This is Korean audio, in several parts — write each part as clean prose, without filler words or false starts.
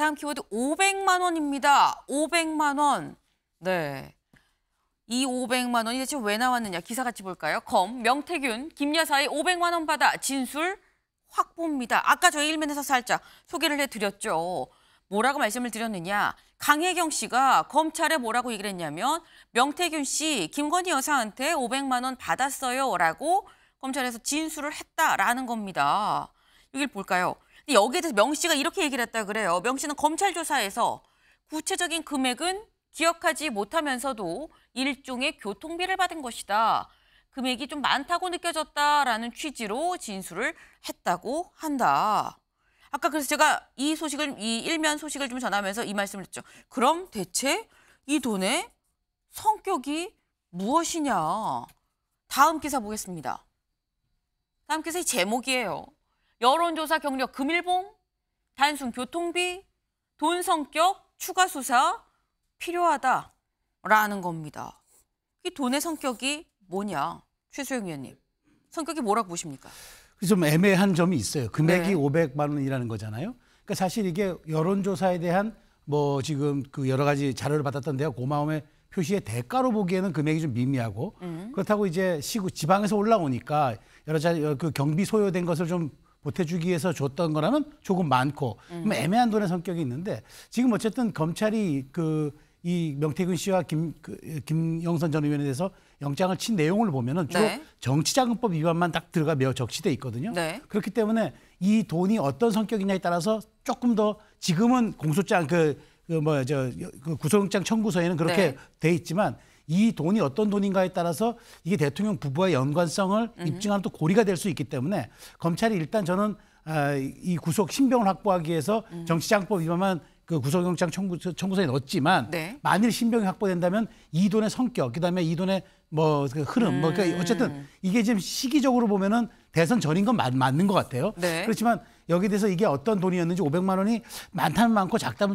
다음 키워드 500만 원입니다. 500만 원. 네. 이 500만 원이 대체 왜 나왔느냐. 기사 같이 볼까요? 검, 명태균, 김 여사의 500만 원 받아 진술 확보입니다. 아까 저희 일면에서 살짝 소개를 해드렸죠. 뭐라고 말씀을 드렸느냐. 강혜경 씨가 검찰에 뭐라고 얘기를 했냐면 명태균 씨, 김건희 여사한테 500만 원 받았어요 라고 검찰에서 진술을 했다라는 겁니다. 여기를 볼까요? 여기에 대해서 명 씨가 이렇게 얘기를 했다 그래요. 명 씨는 검찰 조사에서 구체적인 금액은 기억하지 못하면서도 일종의 교통비를 받은 것이다. 금액이 좀 많다고 느껴졌다라는 취지로 진술을 했다고 한다. 아까 그래서 제가 이 일면 소식을 좀 전하면서 이 말씀을 했죠. 그럼 대체 이 돈의 성격이 무엇이냐. 다음 기사 보겠습니다. 다음 기사의 제목이에요. 여론조사 경력 금일봉, 단순 교통비, 돈 성격 추가 수사 필요하다라는 겁니다. 이 돈의 성격이 뭐냐? 최수영 의원님. 성격이 뭐라고 보십니까? 좀 애매한 점이 있어요. 금액이 네. 500만 원이라는 거잖아요. 그러니까 사실 이게 여론조사에 대한 뭐 지금 그 여러 가지 자료를 받았던 데가 고마움의 표시의 대가로 보기에는 금액이 좀 미미하고 그렇다고 이제 지방에서 올라오니까 여러 그 경비 소요된 것을 좀 보태주기 위해서 줬던 거라면 조금 많고 애매한 돈의 성격이 있는데 지금 어쨌든 검찰이 이 명태균 씨와 김영선 전 의원에 대해서 영장을 친 내용을 보면은 주로 네. 정치자금법 위반만 딱 들어가 적시돼 있거든요. 네. 그렇기 때문에 이 돈이 어떤 성격이냐에 따라서 조금 더 지금은 공소장 구속영장 청구서에는 그렇게 네. 돼 있지만 이 돈이 어떤 돈인가에 따라서 이게 대통령 부부와의 연관성을 입증하는 또 고리가 될 수 있기 때문에 검찰이 일단 저는 이 구속 신병을 확보하기 위해서 정치자금법 위반만 그 구속영장 청구서에 넣었지만 네. 만일 신병이 확보된다면 이 돈의 성격, 그다음에 이 돈의 그 흐름, 그러니까 어쨌든 이게 지금 시기적으로 보면은 대선 전인 건 맞는 것 같아요. 네. 그렇지만 여기에 대해서 이게 어떤 돈이었는지 500만 원이 많다면 많고 작다면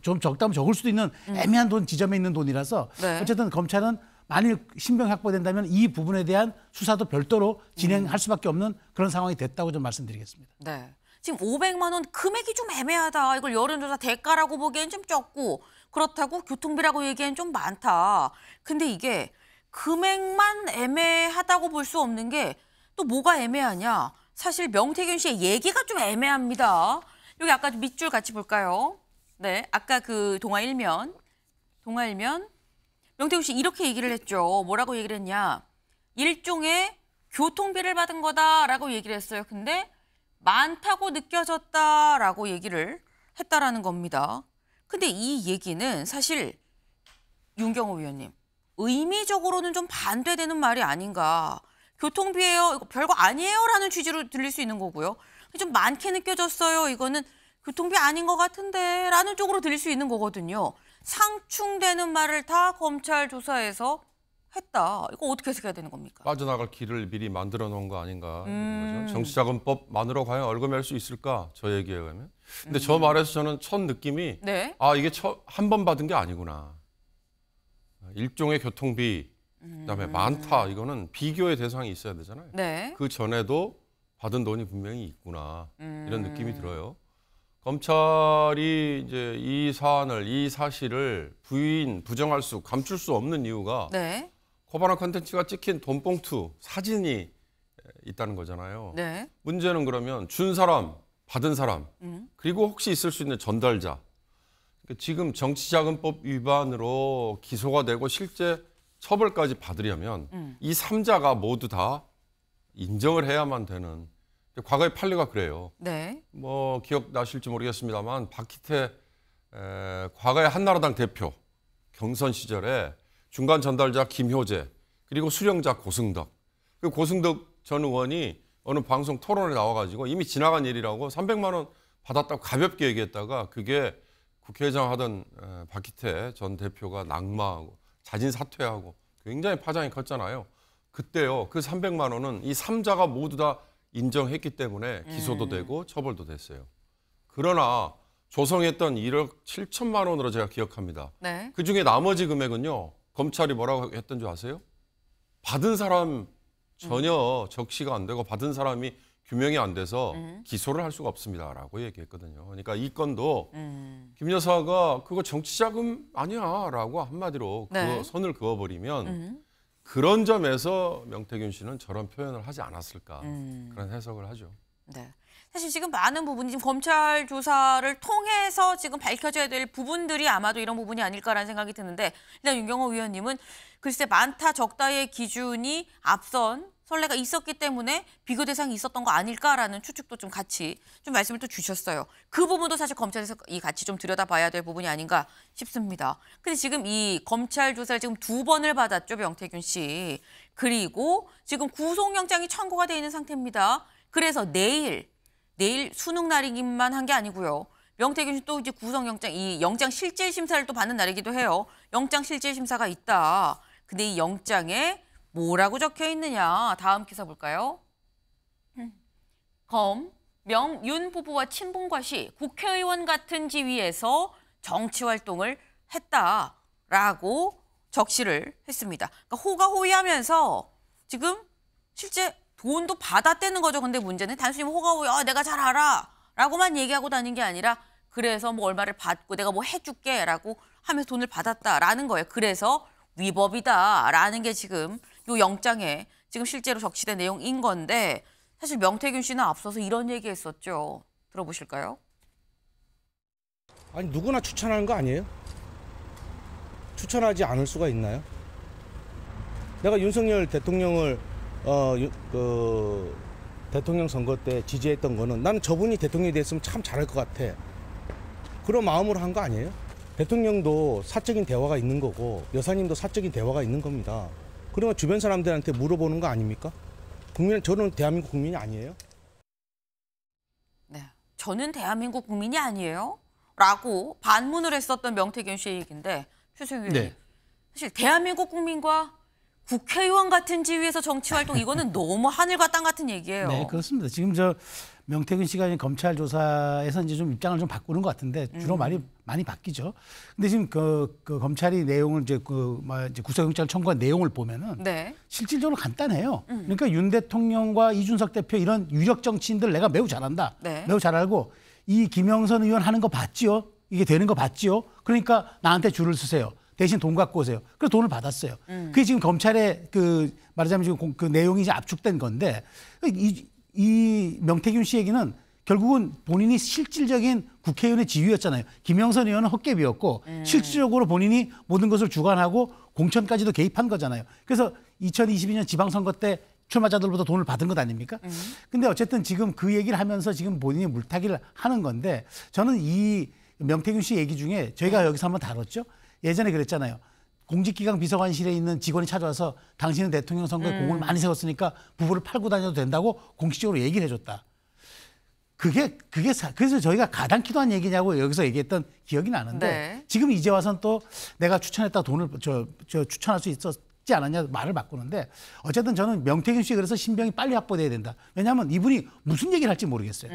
좀 적다면 적을 수도 있는 애매한 돈 지점에 있는 돈이라서 네. 어쨌든 검찰은 만일 신병이 확보된다면 이 부분에 대한 수사도 별도로 진행할 수밖에 없는 그런 상황이 됐다고 좀 말씀드리겠습니다. 네. 지금 500만 원 금액이 좀 애매하다. 이걸 여론조사 대가라고 보기엔 좀 적고 그렇다고 교통비라고 얘기엔 좀 많다. 근데 이게 금액만 애매하다고 볼 수 없는 게 또 뭐가 애매하냐. 사실 명태균 씨의 얘기가 좀 애매합니다. 여기 아까 밑줄 같이 볼까요? 네, 아까 그 동아 일면. 명태균 씨 이렇게 얘기를 했죠. 뭐라고 얘기를 했냐. 일종의 교통비를 받은 거다라고 얘기를 했어요. 근데 많다고 느껴졌다라고 얘기를 했다라는 겁니다. 근데 이 얘기는 사실 윤경호 위원님, 의미적으로는 좀 반대되는 말이 아닌가. 교통비예요. 이거 별거 아니에요라는 취지로 들릴 수 있는 거고요. 좀 많게 느껴졌어요. 이거는 교통비 아닌 것 같은데 라는 쪽으로 들릴 수 있는 거거든요. 상충되는 말을 다 검찰 조사에서 했다. 이거 어떻게 해석해야 되는 겁니까? 빠져나갈 길을 미리 만들어 놓은 거 아닌가. 거죠. 정치자금법만으로 과연 얼굴낼 수 있을까? 저 얘기에 의하면. 근데 저 말에서 저는 첫 느낌이 네. 이게 한 번 받은 게 아니구나. 일종의 교통비, 그다음에 많다. 이거는 비교의 대상이 있어야 되잖아요. 네. 그 전에도 받은 돈이 분명히 있구나. 이런 느낌이 들어요. 검찰이 이제 이 사실을 부정할 감출 수 없는 이유가 네. 코바나 컨텐츠가 찍힌 돈봉투 사진이 있다는 거잖아요. 네. 문제는 그러면 준 사람, 받은 사람, 그리고 혹시 있을 수 있는 전달자. 그러니까 지금 정치자금법 위반으로 기소가 되고 실제 처벌까지 받으려면 이 3자가 모두 다 인정을 해야만 되는. 과거의 판례가 그래요. 네. 뭐 기억나실지 모르겠습니다만 박희태 과거의 한나라당 대표 경선 시절에 중간 전달자 김효재 그리고 수령자 고승덕. 그 고승덕 전 의원이 어느 방송 토론에 나와가지고 이미 지나간 일이라고 300만 원 받았다고 가볍게 얘기했다가 그게 국회의장 하던 박희태 전 대표가 낙마하고 자진 사퇴하고 굉장히 파장이 컸잖아요. 그때요. 그 300만 원은 이 3자가 모두 다 인정했기 때문에 기소도 되고 처벌도 됐어요. 그러나 조성했던 1억 7천만 원으로 제가 기억합니다. 네. 그중에 나머지 금액은요. 검찰이 뭐라고 했던 줄 아세요? 받은 사람 전혀 적시가 안 되고 받은 사람이 규명이 안 돼서 기소를 할 수가 없습니다라고 얘기했거든요. 그러니까 이 건도 김 여사가 그거 정치자금 아니야라고 한마디로 네. 선을 그어버리면 그런 점에서 명태균 씨는 저런 표현을 하지 않았을까 그런 해석을 하죠. 네. 사실 지금 많은 부분이 지금 검찰 조사를 통해서 지금 밝혀져야 될 부분들이 아마도 이런 부분이 아닐까라는 생각이 드는데 일단 윤경호 위원님은 글쎄 많다 적다의 기준이 앞선 선례가 있었기 때문에 비교 대상이 있었던 거 아닐까라는 추측도 좀 같이 좀 말씀을 또 주셨어요. 그 부분도 사실 검찰에서 이 같이 좀 들여다봐야 될 부분이 아닌가 싶습니다. 근데 지금 이 검찰 조사를 지금 2번을 받았죠, 명태균 씨. 그리고 지금 구속영장이 청구가 돼 있는 상태입니다. 그래서 내일 수능 날이기만 한 게 아니고요. 명태균 씨 또 이제 구속영장, 이 영장 실질 심사를 또 받는 날이기도 해요. 영장 실질 심사가 있다. 근데 이 영장에 뭐라고 적혀 있느냐. 다음 기사 볼까요? 윤 부부와 친분과 시 국회의원 같은 지위에서 정치활동을 했다라고 적시를 했습니다. 그러니까 호가호위하면서 지금 실제 돈도 받았다는 거죠. 근데 문제는 단순히 호가호위, 내가 잘 알아 라고만 얘기하고 다닌 게 아니라 그래서 뭐 얼마를 받고 내가 뭐 해줄게 라고 하면서 돈을 받았다라는 거예요. 그래서 위법이다라는 게 지금 이 영장에 지금 실제로 적시된 내용인 건데 사실 명태균 씨는 앞서서 이런 얘기했었죠. 들어보실까요? 아니 누구나 추천하는 거 아니에요? 추천하지 않을 수가 있나요? 내가 윤석열 대통령을 대통령 선거 때 지지했던 거는 나는 저분이 대통령이 됐으면 참 잘할 것 같아. 그런 마음으로 한 거 아니에요? 대통령도 사적인 대화가 있는 거고 여사님도 사적인 대화가 있는 겁니다. 그러면 주변 사람들한테 물어보는 거 아닙니까? 저는 대한민국 국민이 아니에요? 네, 저는 대한민국 국민이 아니에요? 라고 반문을 했었던 명태균 씨의 얘기인데 최승희 의원님, 네. 사실 대한민국 국민과 국회의원 같은 지위에서 정치활동 이거는 너무 하늘과 땅 같은 얘기예요. 네, 그렇습니다. 지금 명태균 씨가 이제 검찰 조사에서 이제 좀 입장을 좀 바꾸는 것 같은데 주로 많이 바뀌죠. 근데 지금 그 검찰이 내용을 이제 이제 구속영장 청구한 내용을 보면은 네. 실질적으로 간단해요. 그러니까 윤 대통령과 이준석 대표 이런 유력 정치인들 내가 매우 잘 안다. 네. 매우 잘 알고 이 김영선 의원 하는 거 봤지요? 이게 되는 거 봤지요? 그러니까 나한테 줄을 서세요. 대신 돈 갖고 오세요. 그래서 돈을 받았어요. 그게 지금 검찰의 말하자면 지금 그 내용이 이제 압축된 건데 이 명태균 씨 얘기는 결국은 본인이 실질적인 국회의원의 지위였잖아요. 김영선 의원은 헛개비였고 실질적으로 본인이 모든 것을 주관하고 공천까지도 개입한 거잖아요. 그래서 2022년 지방선거 때 출마자들보다 돈을 받은 것 아닙니까? 근데 어쨌든 지금 그 얘기를 하면서 지금 본인이 물타기를 하는 건데 저는 이 명태균 씨 얘기 중에 저희가 여기서 한번 다뤘죠. 예전에 그랬잖아요. 공직기강 비서관실에 있는 직원이 찾아와서 당신은 대통령 선거에 공을 많이 세웠으니까 부부를 팔고 다녀도 된다고 공식적으로 얘기를 해줬다. 그래서 저희가 가당키도 한 얘기냐고 여기서 얘기했던 기억이 나는데 네. 지금 이제 와서는 또 내가 추천했다 돈을 추천할 수 있었지 않았냐 말을 바꾸는데 어쨌든 저는 명태균 씨 그래서 신병이 빨리 확보돼야 된다. 왜냐하면 이분이 무슨 얘기를 할지 모르겠어요.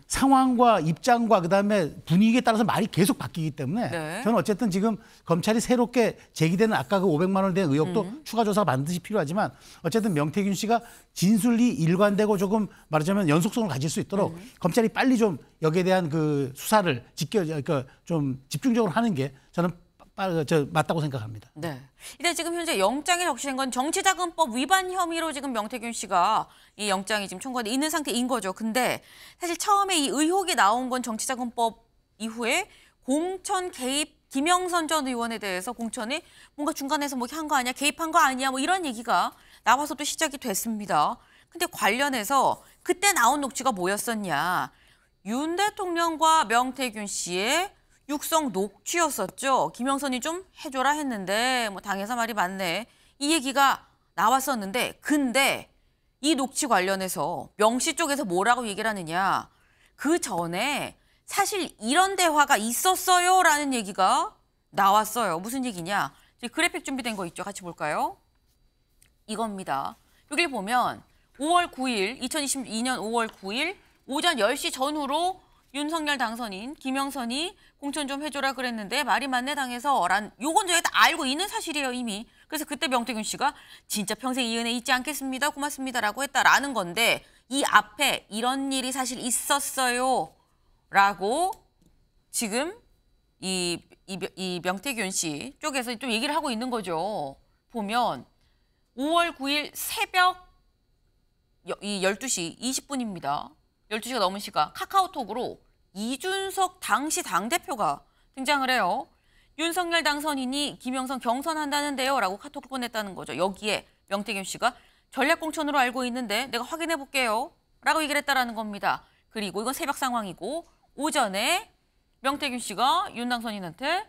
상황과 입장과 그다음에 분위기에 따라서 말이 계속 바뀌기 때문에 네. 저는 어쨌든 지금 검찰이 새롭게 제기되는 아까 그 500만 원에 대한 의혹도 추가 조사가 반드시 필요하지만 어쨌든 명태균 씨가 진술이 일관되고 조금 말하자면 연속성을 가질 수 있도록 검찰이 빨리 좀 여기에 대한 그 수사를 좀 집중적으로 하는 게 저는 맞다고 생각합니다. 네. 일단 지금 현재 영장에 적시된 건 정치자금법 위반 혐의로 지금 명태균 씨가 이 영장이 지금 청구돼 있는 상태인 거죠. 근데 사실 처음에 이 의혹이 나온 건 정치자금법 이후에 공천 개입 김영선 전 의원에 대해서 공천에 뭔가 중간에서 뭐 한 거 아니야, 개입한 거 아니야, 뭐 이런 얘기가 나와서 또 시작이 됐습니다. 근데 관련해서 그때 나온 녹취가 뭐였었냐? 윤 대통령과 명태균 씨의 육성 녹취였었죠. 김영선이 좀 해줘라 했는데 뭐 당에서 말이 많네. 이 얘기가 나왔었는데 근데 이 녹취 관련해서 명 씨 쪽에서 뭐라고 얘기를 하느냐. 그 전에 사실 이런 대화가 있었어요라는 얘기가 나왔어요. 무슨 얘기냐. 그래픽 준비된 거 있죠. 같이 볼까요? 이겁니다. 여기 보면 5월 9일, 2022년 5월 9일 오전 10시 전후로 윤석열 당선인 김영선이 공천 좀 해줘라 그랬는데 말이 많네 당해서 요건 저희가 다 알고 있는 사실이에요 이미. 그래서 그때 명태균 씨가 진짜 평생 이 은혜 잊지 않겠습니다 고맙습니다라고 했다라는 건데 이 앞에 이런 일이 사실 있었어요. 라고 지금 이 명태균 씨 쪽에서 좀 얘기를 하고 있는 거죠. 보면 5월 9일 새벽 이 12시 20분입니다. 12시가 넘은 시각 카카오톡으로 이준석 당시 당대표가 등장을 해요. 윤석열 당선인이 김영선 경선한다는데요. 라고 카톡을 보냈다는 거죠. 여기에 명태균 씨가 전략공천으로 알고 있는데 내가 확인해 볼게요. 라고 얘기를 했다라는 겁니다. 그리고 이건 새벽 상황이고 오전에 명태균 씨가 윤 당선인한테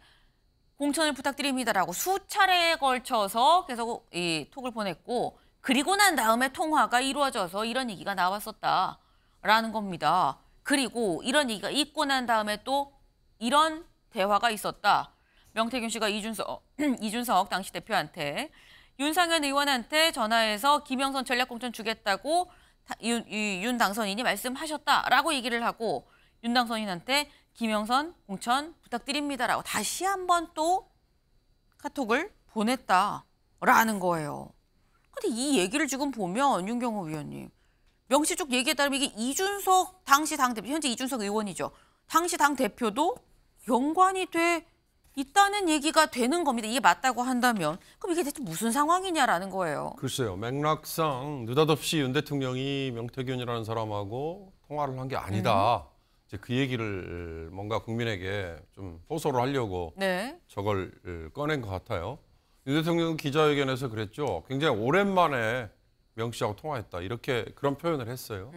공천을 부탁드립니다라고 수차례에 걸쳐서 계속 이 톡을 보냈고 그리고 난 다음에 통화가 이루어져서 이런 얘기가 나왔었다라는 겁니다. 그리고 이런 얘기가 있고 난 다음에 또 이런 대화가 있었다. 명태균 씨가 이준석 당시 대표한테 윤상현 의원한테 전화해서 김영선 전략공천 주겠다고 윤 당선인이 말씀하셨다라고 얘기를 하고 윤 당선인한테 김영선 공천 부탁드립니다라고 다시 한번 또 카톡을 보냈다라는 거예요. 근데 이 얘기를 지금 보면 윤경호 위원님 명시 쪽 얘기에 따르면 이게 이준석 당시 당대표, 현재 이준석 의원이죠. 당시 당대표도 연관이 돼 있다는 얘기가 되는 겁니다. 이게 맞다고 한다면. 그럼 이게 대체 무슨 상황이냐라는 거예요. 글쎄요. 맥락상 느닷없이 윤 대통령이 명태균이라는 사람하고 통화를 한 게 아니다. 이제 그 얘기를 뭔가 국민에게 좀 호소를 하려고 네. 저걸 꺼낸 것 같아요. 윤 대통령은 기자회견에서 그랬죠. 굉장히 오랜만에 명 씨하고 통화했다. 이렇게 그런 표현을 했어요.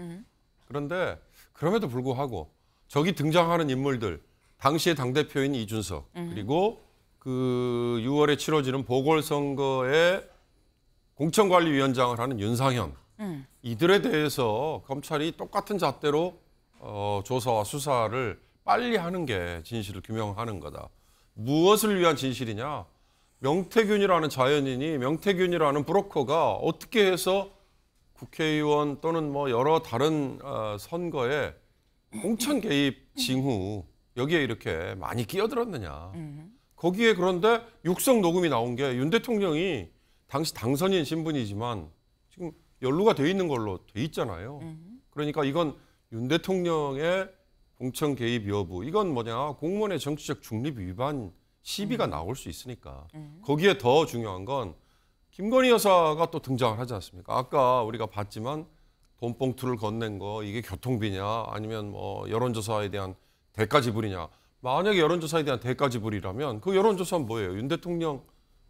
그런데 그럼에도 불구하고 저기 등장하는 인물들, 당시의 당대표인 이준석, 그리고 그 6월에 치러지는 보궐선거의 공천관리위원장을 하는 윤상현, 이들에 대해서 검찰이 똑같은 잣대로 조사와 수사를 빨리 하는 게 진실을 규명하는 거다. 무엇을 위한 진실이냐? 명태균이라는 자연인이 명태균이라는 브로커가 어떻게 해서 국회의원 또는 뭐 여러 다른 선거에 공천 개입 징후 여기에 이렇게 많이 끼어들었느냐. 거기에 그런데 육성 녹음이 나온 게 윤 대통령이 당시 당선인 신분이지만 지금 연루가 돼 있는 걸로 돼 있잖아요. 그러니까 이건 윤 대통령의 공천 개입 여부, 이건 뭐냐, 공무원의 정치적 중립 위반 시비가 나올 수 있으니까. 거기에 더 중요한 건 김건희 여사가 또 등장을 하지 않습니까? 아까 우리가 봤지만 돈봉투를 건넨 거 이게 교통비냐 아니면 뭐 여론조사에 대한 대가 지불이냐. 만약에 여론조사에 대한 대가 지불이라면 그 여론조사는 뭐예요? 윤 대통령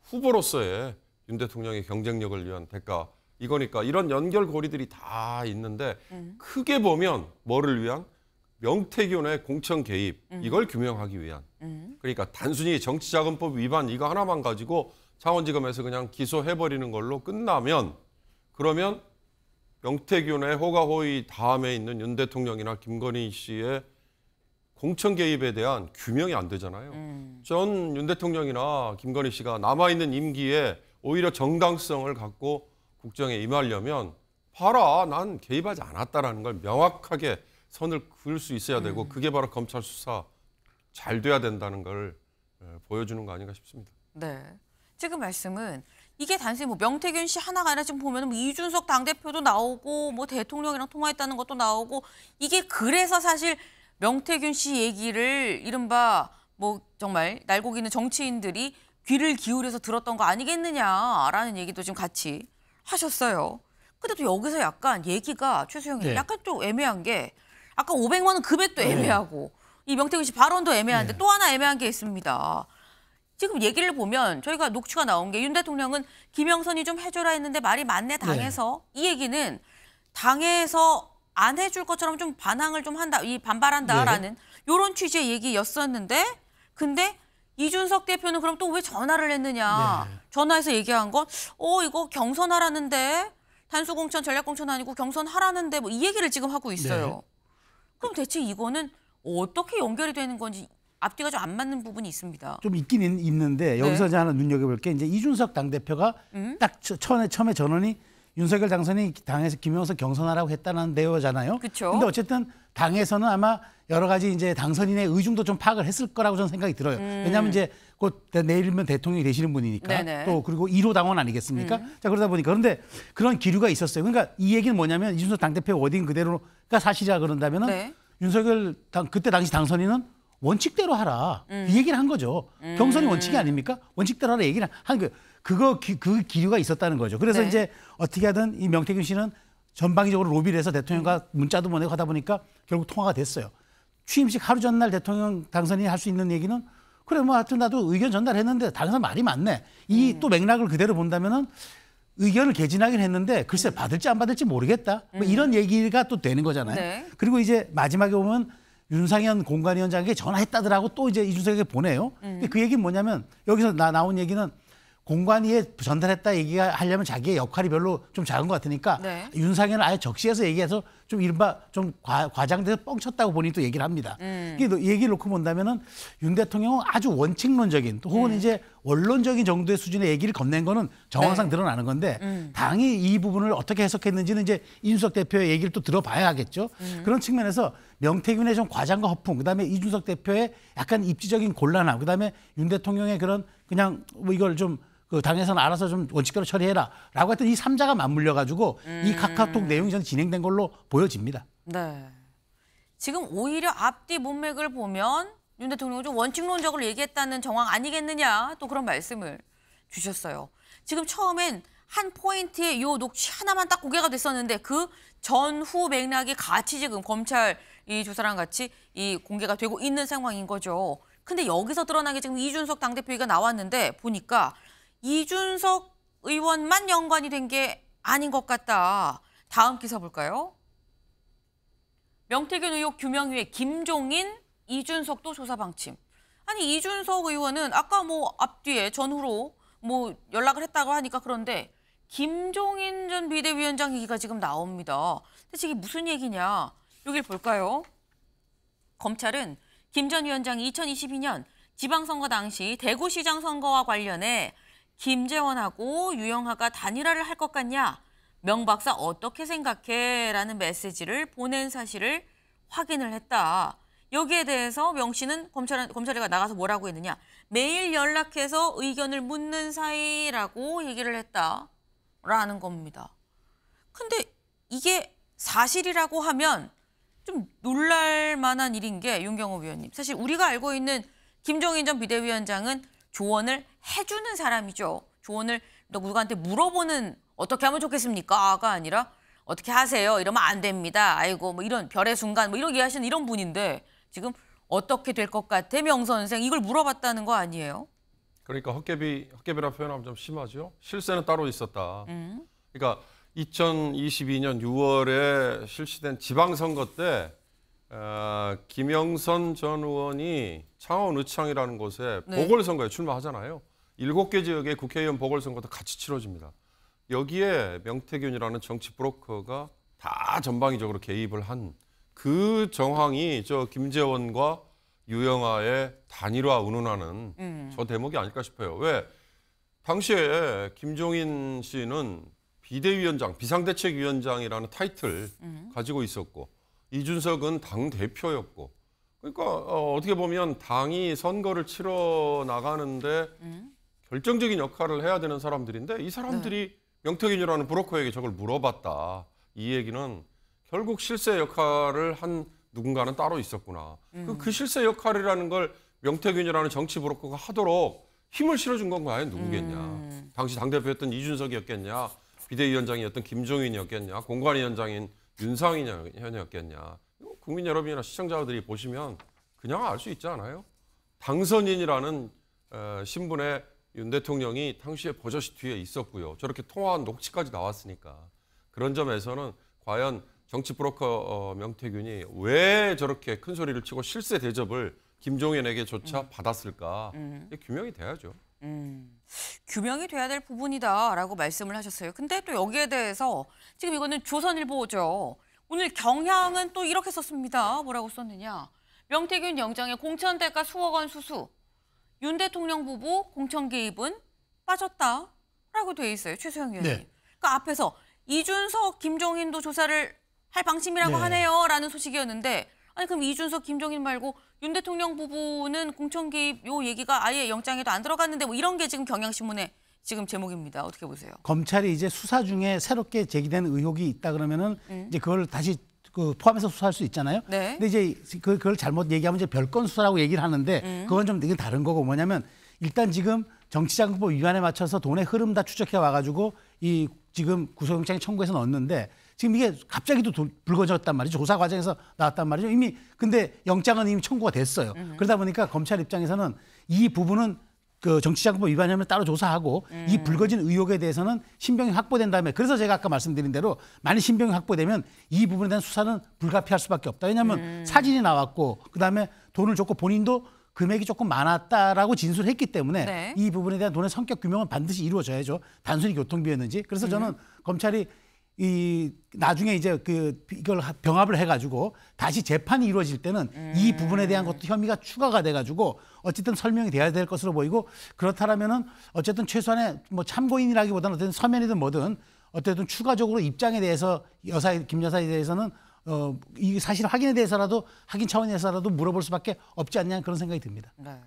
후보로서의 윤 대통령의 경쟁력을 위한 대가 이거니까 이런 연결고리들이 다 있는데 크게 보면 뭐를 위한? 명태균의 공천 개입 이걸 규명하기 위한. 그러니까 단순히 정치자금법 위반 이거 하나만 가지고 창원지검에서 그냥 기소해버리는 걸로 끝나면 그러면 명태균의 호가호의 다음에 있는 윤 대통령이나 김건희 씨의 공천 개입에 대한 규명이 안 되잖아요. 전 윤 대통령이나 김건희 씨가 남아있는 임기에 오히려 정당성을 갖고 국정에 임하려면 봐라, 난 개입하지 않았다라는 걸 명확하게 선을 그을 수 있어야 되고 그게 바로 검찰 수사 잘 돼야 된다는 걸 보여주는 거 아닌가 싶습니다. 네. 지금 말씀은 이게 단순히 뭐 명태균 씨 하나가 아니라 지금 보면은 뭐 이준석 당대표도 나오고 뭐 대통령이랑 통화했다는 것도 나오고 이게 그래서 사실 명태균 씨 얘기를 이른바 뭐 정말 날고 있는 정치인들이 귀를 기울여서 들었던 거 아니겠느냐라는 얘기도 지금 같이 하셨어요. 근데 또 여기서 약간 얘기가 최수영이 약간 좀 애매한 게 아까 500만 원 금액도 애매하고 이 명태균 씨 발언도 애매한데 또 하나 애매한 게 있습니다. 지금 얘기를 보면 저희가 녹취가 나온 게 윤 대통령은 김영선이 좀 해줘라 했는데 말이 맞네 당에서 이 얘기는 당에서 안 해줄 것처럼 좀 반항을 좀 한다, 이 반발한다라는 이런 취지의 얘기였었는데 근데 이준석 대표는 그럼 또 왜 전화를 했느냐. 전화해서 얘기한 건 이거 경선하라는데 단수공천 전략공천 아니고 경선하라는데 뭐 이 얘기를 지금 하고 있어요. 그럼 대체 이거는 어떻게 연결이 되는 건지 앞뒤가 좀 안 맞는 부분이 있습니다. 좀 있긴 있는데 여기서 이제 하나 눈여겨볼 게 이제 이준석 당대표가 딱 처음에 전원이 윤석열 당선인이 당에서 김영선 경선하라고 했다는 내용이잖아요. 그쵸. 근데 어쨌든 당에서는 아마 여러 가지 이제 당선인의 의중도 좀 파악을 했을 거라고 저는 생각이 들어요. 왜냐하면 이제 곧 내일이면 대통령이 되시는 분이니까 네네. 또 그리고 1호 당원 아니겠습니까? 자 그러다 보니까 그런데 그런 기류가 있었어요. 그러니까 이 얘기는 뭐냐면 이준석 당대표 워딩 그대로가 사실이라 그런다면은 네. 윤석열 그때 당시 당선인은 원칙대로 하라 이 얘기를 한 거죠. 경선이 원칙이 아닙니까? 원칙대로 하라 얘기를 한 거. 그 기류가 있었다는 거죠. 그래서 네. 이제 어떻게 하든 이 명태균 씨는 전방위적으로 로비를 해서 대통령과 문자도 보내고 하다 보니까 결국 통화가 됐어요. 취임식 하루 전날 대통령 당선인이 할 수 있는 얘기는 그래 뭐 하여튼 나도 의견 전달했는데 당선 말이 많네. 이 또 맥락을 그대로 본다면은 의견을 개진하긴 했는데 글쎄 받을지 안 받을지 모르겠다. 뭐 이런 얘기가 또 되는 거잖아요. 네. 그리고 이제 마지막에 보면 윤상현 공관위원장에게 전화했다더라고 또 이제 이준석에게 보내요. 근데 그 얘기는 뭐냐면 여기서 나온 얘기는 공관위에 전달했다 얘기가 하려면 자기의 역할이 별로 좀 작은 것 같으니까 네. 윤상현을 아예 적시해서 얘기해서 좀 이른바 좀 과장돼서 뻥쳤다고 본인이 또 얘기를 합니다. 이게 얘기를 놓고 본다면은 윤 대통령은 아주 원칙론적인 혹은 이제 원론적인 정도의 수준의 얘기를 건넨 거는 정황상 네. 드러나는 건데 당이 이 부분을 어떻게 해석했는지는 이제 이준석 대표의 얘기를 또 들어봐야 하겠죠. 그런 측면에서 명태균의 좀 과장과 허풍, 그다음에 이준석 대표의 약간 입지적인 곤란함, 그다음에 윤 대통령의 그런 그냥 뭐 이걸 좀 그 당에서는 알아서 좀 원칙대로 처리해라라고 했던 이 3자가 맞물려 가지고 이 카카오톡 내용이 저는 진행된 걸로 보여집니다. 네. 지금 오히려 앞뒤 문맥을 보면 윤 대통령은 좀 원칙론적으로 얘기했다는 정황 아니겠느냐 또 그런 말씀을 주셨어요. 지금 처음엔 한 포인트에 요 녹취 하나만 딱 공개가 됐었는데 그 전후 맥락이 같이 지금 검찰 이 조사랑 같이 이 공개가 되고 있는 상황인 거죠. 근데 여기서 드러나게 지금 이준석 당대표 얘기가 나왔는데 보니까 이준석 의원만 연관이 된 게 아닌 것 같다. 다음 기사 볼까요? 명태균 의혹 규명위에 김종인, 이준석도 조사 방침. 아니 이준석 의원은 아까 뭐 앞뒤에 전후로 뭐 연락을 했다고 하니까 그런데 김종인 전 비대위원장 얘기가 지금 나옵니다. 대체 이게 무슨 얘기냐? 여길 볼까요? 검찰은 김 전 위원장이 2022년 지방선거 당시 대구시장 선거와 관련해 김재원하고 유영하가 단일화를 할 것 같냐? 명 박사 어떻게 생각해? 라는 메시지를 보낸 사실을 확인을 했다. 여기에 대해서 명 씨는 검찰에 나가서 뭐라고 했느냐? 매일 연락해서 의견을 묻는 사이라고 얘기를 했다라는 겁니다. 근데 이게 사실이라고 하면 좀 놀랄 만한 일인 게 윤경호 위원님. 사실 우리가 알고 있는 김종인 전 비대위원장은 조언을 해주는 사람이죠. 조언을 누구한테 물어보는 어떻게 하면 좋겠습니까?가 아니라 어떻게 하세요? 이러면 안 됩니다. 아이고 뭐 이런 별의 순간 뭐 이런 얘기하시는 이런 분인데 지금 어떻게 될 것 같아 명 선생 이걸 물어봤다는 거 아니에요? 그러니까 헛개비라 표현하면 좀 심하죠. 실세는 따로 있었다. 그러니까 2022년 6월에 실시된 지방선거 때 김영선 전 의원이 창원 의창이라는 곳에 네. 보궐선거에 출마하잖아요. 7개 지역의 국회의원 보궐선거도 같이 치러집니다. 여기에 명태균이라는 정치 브로커가 다 전방위적으로 개입을 한 그 정황이 저 김재원과 유영아의 단일화 운운하는 저 대목이 아닐까 싶어요. 왜? 당시에 김종인 씨는 비대위원장, 비상대책위원장이라는 타이틀 가지고 있었고 이준석은 당대표였고 그러니까 어떻게 보면 당이 선거를 치러 나가는데 결정적인 역할을 해야 되는 사람들인데 이 사람들이 명태균이라는 브로커에게 저걸 물어봤다. 이 얘기는 결국 실세 역할을 한 누군가는 따로 있었구나. 그 실세 역할이라는 걸 명태균이라는 정치 브로커가 하도록 힘을 실어준 건 과연 누구겠냐. 당시 당대표였던 이준석이었겠냐. 비대위원장이었던 김종인이었겠냐. 공관위원장인 윤상현이었겠냐. 국민 여러분이나 시청자들이 보시면 그냥 알 수 있지 않아요? 당선인이라는 신분의 윤 대통령이 당시에 버젓이 뒤에 있었고요. 저렇게 통화한 녹취까지 나왔으니까. 그런 점에서는 과연 정치 브로커 명태균이 왜 저렇게 큰 소리를 치고 실세 대접을 김종인에게조차 받았을까? 이게 규명이 돼야죠. 규명이 돼야 될 부분이다라고 말씀을 하셨어요. 근데 또 여기에 대해서 지금 이거는 조선일보죠. 오늘 경향은 또 이렇게 썼습니다. 뭐라고 썼느냐. 명태균 영장의 공천 대가 수억 원 수수. 윤 대통령 부부 공천 개입은 빠졌다라고 돼 있어요. 최소영 의원님. 네. 그러니까 앞에서 이준석, 김종인도 조사를 할 방침이라고 네. 하네요라는 소식이었는데 아니 그럼 이준석, 김종인 말고 윤 대통령 부부는 공천 개입 요 얘기가 아예 영장에도 안 들어갔는데 뭐 이런 게 지금 경향신문에 지금 제목입니다. 어떻게 보세요? 검찰이 이제 수사 중에 새롭게 제기된 의혹이 있다 그러면은 이제 그걸 다시 그 포함해서 수사할 수 있잖아요. 네. 근데 이제 그걸 잘못 얘기하면 이제 별건 수사라고 얘기를 하는데 그건 좀 되게 다른 거고 뭐냐면 일단 지금 정치자금법 위반에 맞춰서 돈의 흐름 다 추적해 와가지고 이 지금 구속영장에 청구해서 넣었는데 지금 이게 갑자기 또 불거졌단 말이죠. 조사 과정에서 나왔단 말이죠. 이미 근데 영장은 이미 청구가 됐어요. 그러다 보니까 검찰 입장에서는 이 부분은 그 정치자금법 위반이면 따로 조사하고 이 불거진 의혹에 대해서는 신병이 확보된 다음에 그래서 제가 아까 말씀드린 대로 만약 신병이 확보되면 이 부분에 대한 수사는 불가피할 수밖에 없다. 왜냐하면 사진이 나왔고 그다음에 돈을 줬고 본인도 금액이 조금 많았다라고 진술을 했기 때문에 네. 이 부분에 대한 돈의 성격 규명은 반드시 이루어져야죠. 단순히 교통비였는지. 그래서 저는 검찰이 이 나중에 이제 이걸 병합을 해가지고 다시 재판이 이루어질 때는 이 부분에 대한 것도 혐의가 추가가 돼가지고 어쨌든 설명이 돼야 될 것으로 보이고 그렇다라면은 어쨌든 최소한의 뭐 참고인이라기보다는 어쨌든 서면이든 뭐든 어쨌든 추가적으로 입장에 대해서 김 여사에 대해서는 이 사실 확인에 대해서라도 확인 차원에서라도 물어볼 수밖에 없지 않냐 그런 생각이 듭니다. 네.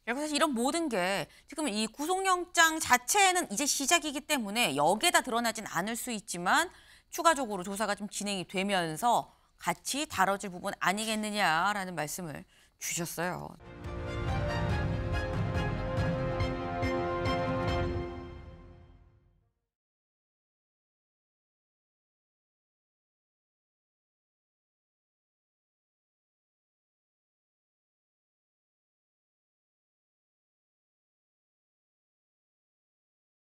그리고 사실 이런 모든 게 지금 이 구속영장 자체는 이제 시작이기 때문에 여기에다 드러나진 않을 수 있지만 추가적으로 조사가 좀 진행이 되면서 같이 다뤄질 부분 아니겠느냐라는 말씀을 주셨어요.